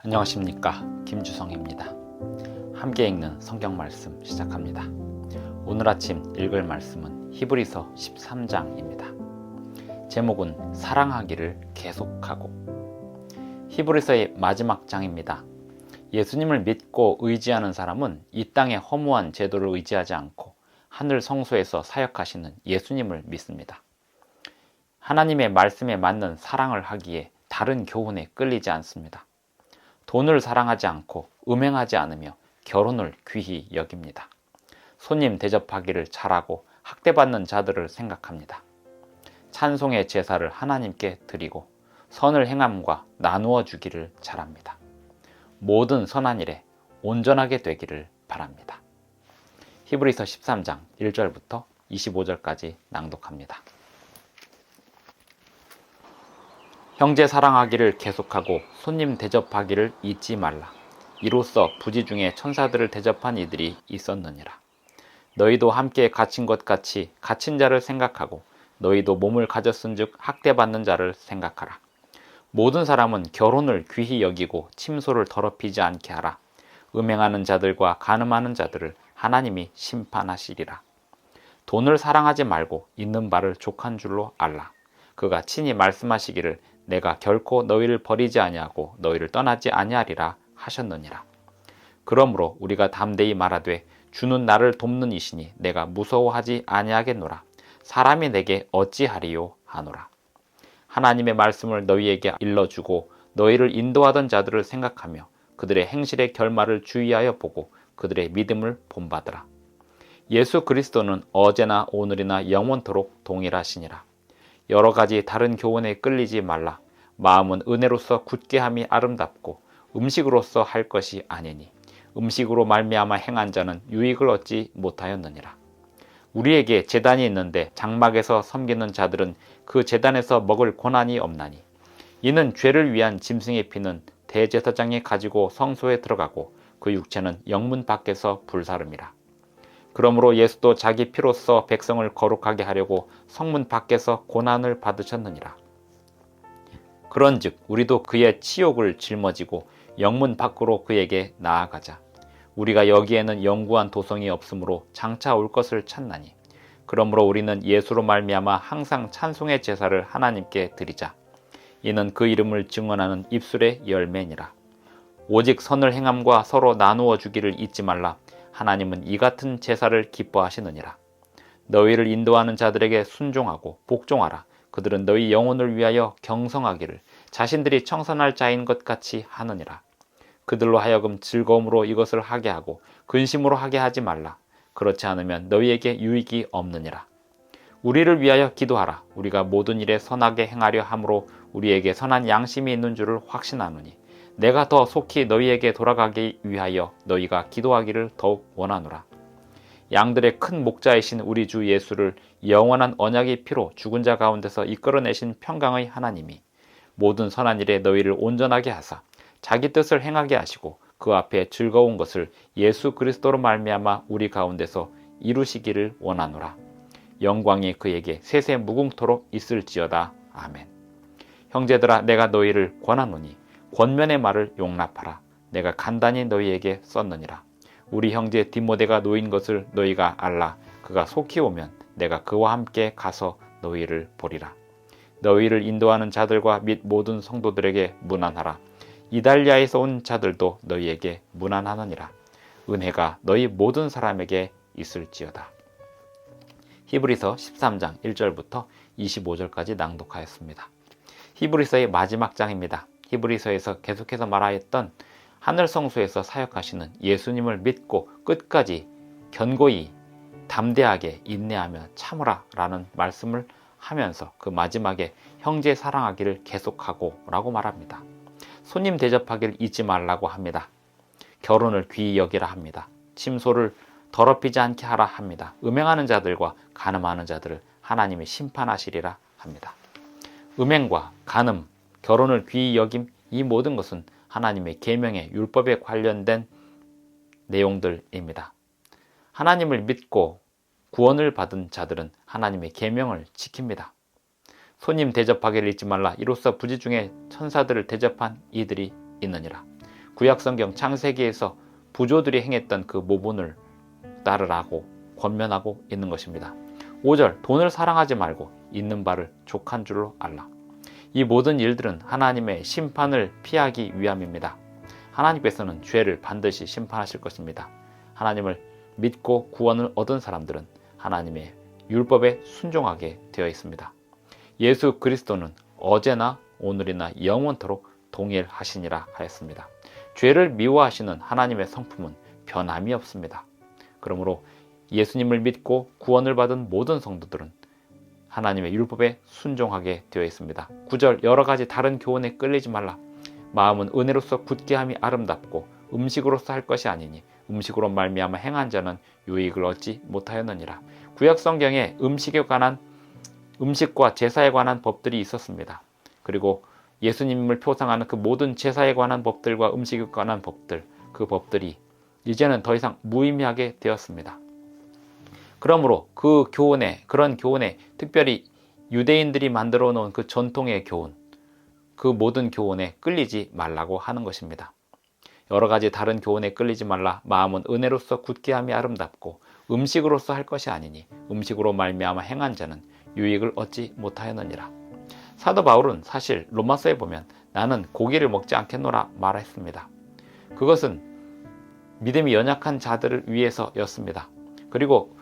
안녕하십니까, 김주성입니다. 함께 읽는 성경 말씀 시작합니다. 오늘 아침 읽을 말씀은 히브리서 13장입니다. 제목은 사랑하기를 계속하고. 히브리서의 마지막 장입니다. 예수님을 믿고 의지하는 사람은 이 땅의 허무한 제도를 의지하지 않고 하늘 성소에서 사역하시는 예수님을 믿습니다. 하나님의 말씀에 맞는 사랑을 하기에 다른 교훈에 끌리지 않습니다. 돈을 사랑하지 않고 음행하지 않으며 결혼을 귀히 여깁니다. 손님 대접하기를 잘하고 학대받는 자들을 생각합니다. 찬송의 제사를 하나님께 드리고 선을 행함과 나누어 주기를 잘합니다. 모든 선한 일에 온전하게 되기를 바랍니다. 히브리서 13장 1절부터 25절까지 낭독합니다. 형제 사랑하기를 계속하고 손님 대접하기를 잊지 말라. 이로써 부지 중에 천사들을 대접한 이들이 있었느니라. 너희도 함께 갇힌 것 같이 갇힌 자를 생각하고 너희도 몸을 가졌은즉 학대받는 자를 생각하라. 모든 사람은 결혼을 귀히 여기고 침소를 더럽히지 않게 하라. 음행하는 자들과 간음하는 자들을 하나님이 심판하시리라. 돈을 사랑하지 말고 있는 바를 족한 줄로 알라. 그가 친히 말씀하시기를 내가 결코 너희를 버리지 아니하고 너희를 떠나지 아니하리라 하셨느니라. 그러므로 우리가 담대히 말하되 주는 나를 돕는 이시니 내가 무서워하지 아니하겠노라. 사람이 내게 어찌하리요 하노라. 하나님의 말씀을 너희에게 일러주고 너희를 인도하던 자들을 생각하며 그들의 행실의 결말을 주의하여 보고 그들의 믿음을 본받으라. 예수 그리스도는 어제나 오늘이나 영원토록 동일하시니라. 여러 가지 다른 교훈에 끌리지 말라. 마음은 은혜로서 굳게 함이 아름답고 음식으로서 할 것이 아니니 음식으로 말미암아 행한 자는 유익을 얻지 못하였느니라. 우리에게 제단이 있는데 장막에서 섬기는 자들은 그 제단에서 먹을 고난이 없나니 이는 죄를 위한 짐승의 피는 대제사장이 가지고 성소에 들어가고 그 육체는 영문 밖에서 불사름이라. 그러므로 예수도 자기 피로써 백성을 거룩하게 하려고 성문 밖에서 고난을 받으셨느니라. 그런즉 우리도 그의 치욕을 짊어지고 영문 밖으로 그에게 나아가자. 우리가 여기에는 영구한 도성이 없으므로 장차 올 것을 찾나니 그러므로 우리는 예수로 말미암아 항상 찬송의 제사를 하나님께 드리자. 이는 그 이름을 증언하는 입술의 열매니라. 오직 선을 행함과 서로 나누어 주기를 잊지 말라. 하나님은 이 같은 제사를 기뻐하시느니라. 너희를 인도하는 자들에게 순종하고 복종하라. 그들은 너희 영혼을 위하여 경성하기를 자신들이 청선할 자인 것 같이 하느니라. 그들로 하여금 즐거움으로 이것을 하게 하고 근심으로 하게 하지 말라. 그렇지 않으면 너희에게 유익이 없느니라. 우리를 위하여 기도하라. 우리가 모든 일에 선하게 행하려 함으로 우리에게 선한 양심이 있는 줄을 확신하노니 내가 더 속히 너희에게 돌아가기 위하여 너희가 기도하기를 더욱 원하노라. 양들의 큰 목자이신 우리 주 예수를 영원한 언약의 피로 죽은 자 가운데서 이끌어내신 평강의 하나님이 모든 선한 일에 너희를 온전하게 하사 자기 뜻을 행하게 하시고 그 앞에 즐거운 것을 예수 그리스도로 말미암아 우리 가운데서 이루시기를 원하노라. 영광이 그에게 세세 무궁토록 있을지어다. 아멘. 형제들아, 내가 너희를 권하노니 권면의 말을 용납하라. 내가 간단히 너희에게 썼느니라. 우리 형제 디모데가 놓인 것을 너희가 알라. 그가 속히 오면 내가 그와 함께 가서 너희를 보리라. 너희를 인도하는 자들과 및 모든 성도들에게 문안하라. 이달리아에서 온 자들도 너희에게 문안하느니라. 은혜가 너희 모든 사람에게 있을지어다. 히브리서 13장 1절부터 25절까지 낭독하였습니다. 히브리서의 마지막 장입니다. 히브리서에서 계속해서 말하였던 하늘 성소에서 사역하시는 예수님을 믿고 끝까지 견고히 담대하게 인내하며 참으라 라는 말씀을 하면서 그 마지막에 형제 사랑하기를 계속하고 라고 말합니다. 손님 대접하기를 잊지 말라고 합니다. 결혼을 귀히 여기라 합니다. 침소를 더럽히지 않게 하라 합니다. 음행하는 자들과 간음하는 자들을 하나님이 심판하시리라 합니다. 음행과 간음, 결혼을 귀히 여김, 이 모든 것은 하나님의 계명의 율법에 관련된 내용들입니다. 하나님을 믿고 구원을 받은 자들은 하나님의 계명을 지킵니다. 손님 대접하기를 잊지 말라. 이로써 부지 중에 천사들을 대접한 이들이 있느니라. 구약성경 창세기에서 부조들이 행했던 그 모본을 따르라고 권면하고 있는 것입니다. 5절, 돈을 사랑하지 말고 있는 바를 족한 줄로 알라. 이 모든 일들은 하나님의 심판을 피하기 위함입니다. 하나님께서는 죄를 반드시 심판하실 것입니다. 하나님을 믿고 구원을 얻은 사람들은 하나님의 율법에 순종하게 되어 있습니다. 예수 그리스도는 어제나 오늘이나 영원토록 동일하시니라 하였습니다. 죄를 미워하시는 하나님의 성품은 변함이 없습니다. 그러므로 예수님을 믿고 구원을 받은 모든 성도들은 하나님의 율법에 순종하게 되어 있습니다. 9절, 여러 가지 다른 교훈에 끌리지 말라. 마음은 은혜로서 굳게 함이 아름답고 음식으로서 할 것이 아니니 음식으로 말미암아 행한 자는 유익을 얻지 못하였느니라. 구약 성경에 음식과 제사에 관한 법들이 있었습니다. 그리고 예수님을 표상하는 그 모든 제사에 관한 법들과 음식에 관한 법들, 그 법들이 이제는 더 이상 무의미하게 되었습니다. 그러므로 그런 교훈에 특별히 유대인들이 만들어 놓은 그 전통의 교훈, 그 모든 교훈에 끌리지 말라고 하는 것입니다. 여러 가지 다른 교훈에 끌리지 말라. 마음은 은혜로서 굳게 함이 아름답고 음식으로서 할 것이 아니니 음식으로 말미암아 행한 자는 유익을 얻지 못하였느니라. 사도 바울은 사실 로마서에 보면 나는 고기를 먹지 않겠노라 말했습니다. 그것은 믿음이 연약한 자들을 위해서였습니다. 그리고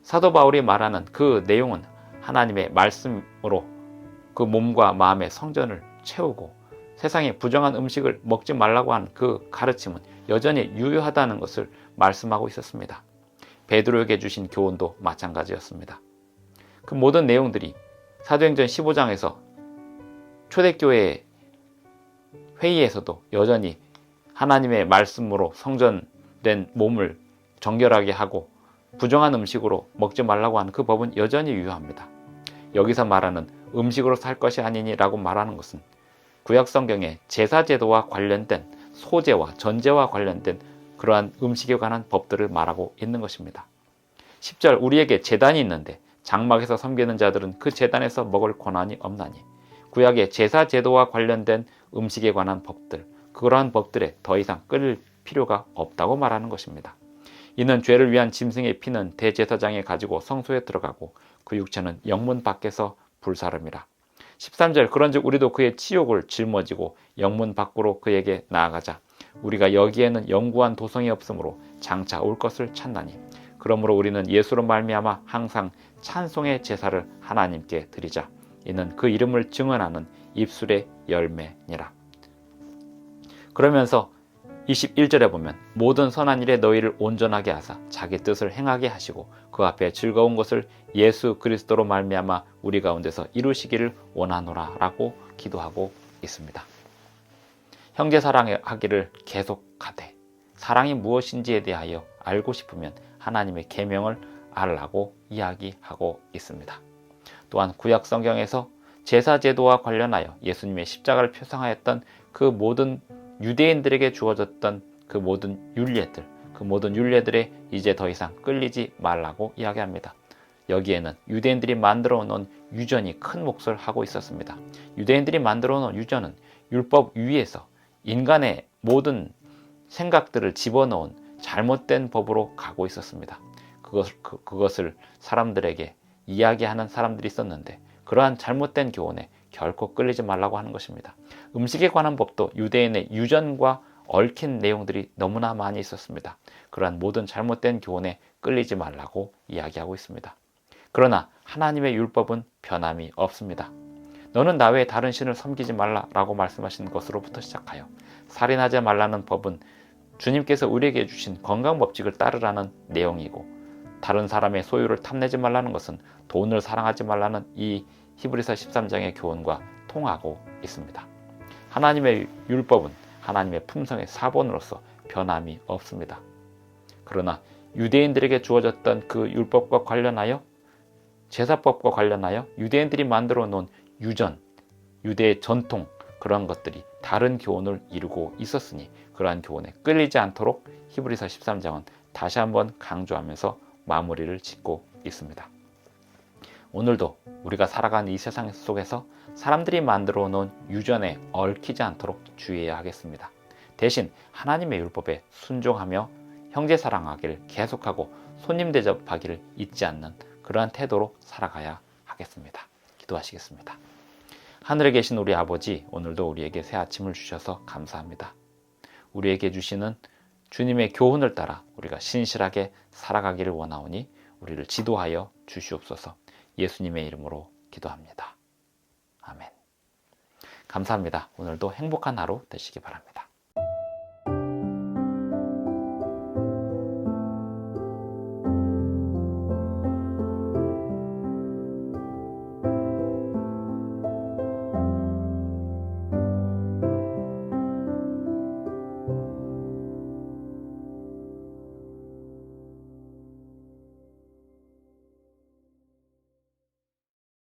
사도 바울이 말하는 그 내용은 하나님의 말씀으로 그 몸과 마음의 성전을 채우고 세상에 부정한 음식을 먹지 말라고 한 그 가르침은 여전히 유효하다는 것을 말씀하고 있었습니다. 베드로에게 주신 교훈도 마찬가지였습니다. 그 모든 내용들이 사도행전 15장에서 초대교회 회의에서도 여전히 하나님의 말씀으로 성전된 몸을 정결하게 하고 부정한 음식으로 먹지 말라고 하는 그 법은 여전히 유효합니다. 여기서 말하는 음식으로 살 것이 아니니라고 말하는 것은 구약성경의 제사제도와 관련된 소제와 전제와 관련된 그러한 음식에 관한 법들을 말하고 있는 것입니다. 10절, 우리에게 제단이 있는데 장막에서 섬기는 자들은 그 제단에서 먹을 권한이 없나니. 구약의 제사제도와 관련된 음식에 관한 법들, 그러한 법들에 더 이상 끌릴 필요가 없다고 말하는 것입니다. 이는 죄를 위한 짐승의 피는 대제사장에 가지고 성소에 들어가고 그 육체는 영문 밖에서 불사름이라. 13절, 그런즉 우리도 그의 치욕을 짊어지고 영문 밖으로 그에게 나아가자. 우리가 여기에는 영구한 도성이 없으므로 장차 올 것을 찾나니. 그러므로 우리는 예수로 말미암아 항상 찬송의 제사를 하나님께 드리자. 이는 그 이름을 증언하는 입술의 열매니라. 그러면서 21절에 보면 모든 선한 일에 너희를 온전하게 하사 자기 뜻을 행하게 하시고 그 앞에 즐거운 것을 예수 그리스도로 말미암아 우리 가운데서 이루시기를 원하노라 라고 기도하고 있습니다. 형제 사랑하기를 계속하되 사랑이 무엇인지에 대하여 알고 싶으면 하나님의 계명을 알라고 이야기하고 있습니다. 또한 구약 성경에서 제사 제도와 관련하여 예수님의 십자가를 표상하였던 그 모든 유대인들에게 주어졌던 그 모든 율례들, 그 모든 율례들에 이제 더 이상 끌리지 말라고 이야기합니다. 여기에는 유대인들이 만들어 놓은 유전이 큰 몫을 하고 있었습니다. 유대인들이 만들어 놓은 유전은 율법 위에서 인간의 모든 생각들을 집어넣은 잘못된 법으로 가고 있었습니다. 그것을 사람들에게 이야기하는 사람들이 있었는데 그러한 잘못된 교훈에 결코 끌리지 말라고 하는 것입니다. 음식에 관한 법도 유대인의 유전과 얽힌 내용들이 너무나 많이 있었습니다. 그러한 모든 잘못된 교훈에 끌리지 말라고 이야기하고 있습니다. 그러나 하나님의 율법은 변함이 없습니다. 너는 나 외에 다른 신을 섬기지 말라라고 말씀하신 것으로부터 시작하여 살인하지 말라는 법은 주님께서 우리에게 주신 건강법칙을 따르라는 내용이고, 다른 사람의 소유를 탐내지 말라는 것은 돈을 사랑하지 말라는 이 히브리서 13장의 교훈과 통하고 있습니다. 하나님의 율법은 하나님의 품성의 사본으로서 변함이 없습니다. 그러나 유대인들에게 주어졌던 그 율법과 관련하여, 제사법과 관련하여 유대인들이 만들어 놓은 유전, 유대의 전통, 그런 것들이 다른 교훈을 이루고 있었으니 그러한 교훈에 끌리지 않도록 히브리서 13장은 다시 한번 강조하면서 마무리를 짓고 있습니다. 오늘도 우리가 살아가는 이 세상 속에서 사람들이 만들어 놓은 유전에 얽히지 않도록 주의해야 하겠습니다. 대신 하나님의 율법에 순종하며 형제 사랑하기를 계속하고 손님 대접하기를 잊지 않는 그러한 태도로 살아가야 하겠습니다. 기도하시겠습니다. 하늘에 계신 우리 아버지, 오늘도 우리에게 새 아침을 주셔서 감사합니다. 우리에게 주시는 주님의 교훈을 따라 우리가 신실하게 살아가기를 원하오니 우리를 지도하여 주시옵소서. 예수님의 이름으로 기도합니다. 아멘. 감사합니다. 오늘도 행복한 하루 되시기 바랍니다.